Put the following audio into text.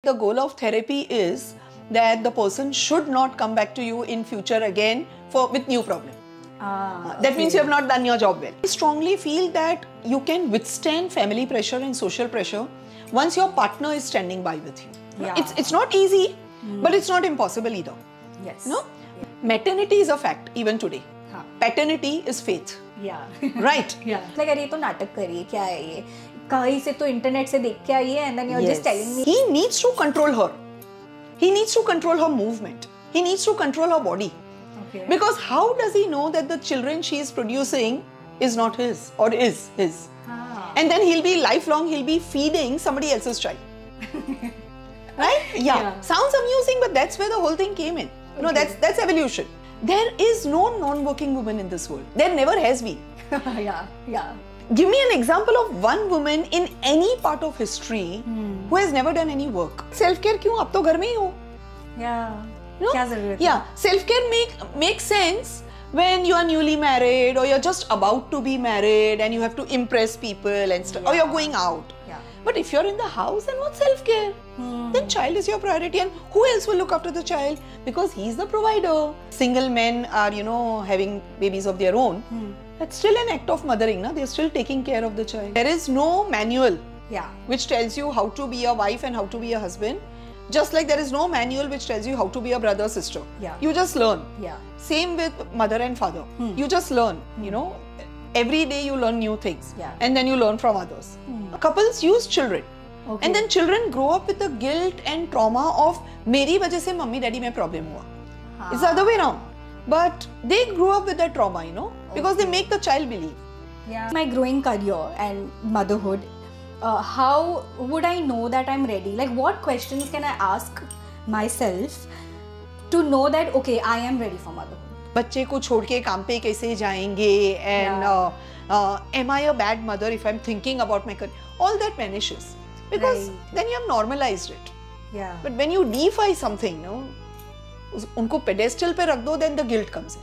the goal of therapy is that the person should not come back to you in future again with new problem. That means you have not done your job well. I strongly feel that you can withstand family pressure and social pressure once your partner is standing by with you. Yeah. It's not easy, but it's not impossible either. Yes. No? Maternity is a fact even today. Paternity is faith. Yeah. Right? Yeah. Like अरे ये तो नाटक करिए, क्या है ये? कहीं से तो इंटरनेट से देख के आई है, and then you're just telling me. He needs to control her. He needs to control her movement. He needs to control her body. Okay. Because how does he know that the children she is producing is not his or is his? And then he'll be lifelong, he'll be feeding somebody else's child. Right? Yeah. Sounds amusing, but that's where the whole thing came in. You know, that's evolution. There is no non-working woman in this world. There never has been. Yeah. Give me an example of one woman in any part of history who has never done any work. Self-care क्यों? अब तो घर में ही हो. Yeah. No? क्या जरूरत है? Yeah. Self-care makes sense when you are newly married or you're just about to be married and you have to impress people and stuff, or you're going out. Yeah. But if you're in the house, then what's self-care? Then child is your priority, and who else will look after the child? Because he's the provider. Single men are, having babies of their own. That's still an act of mothering, na? They're still taking care of the child. There is no manual which tells you how to be a wife and how to be a husband. Just like there is no manual which tells you how to be a brother or sister. Yeah. You just learn. Yeah. Same with mother and father. You just learn, Every day you learn new things. Yeah. And then you learn from others. Couples use children. Okay. And then children grow up with the guilt and trauma of मेरी वजह से mummy daddy में problem हुआ. It's the other way around. But they grew up with that trauma, because they make the child believe. Yeah. My growing career and motherhood, how would I know that I'm ready? Like, what questions can I ask myself to know that, okay, I am ready for motherhood? बच्चे को छोड़ के काम पे कैसे जाएंगे? And am I a bad mother if I'm thinking about my career? All that vanishes. Because then you have normalized it. Yeah. But when you deify something, उनको pedestal पे रख दो, then the guilt comes in.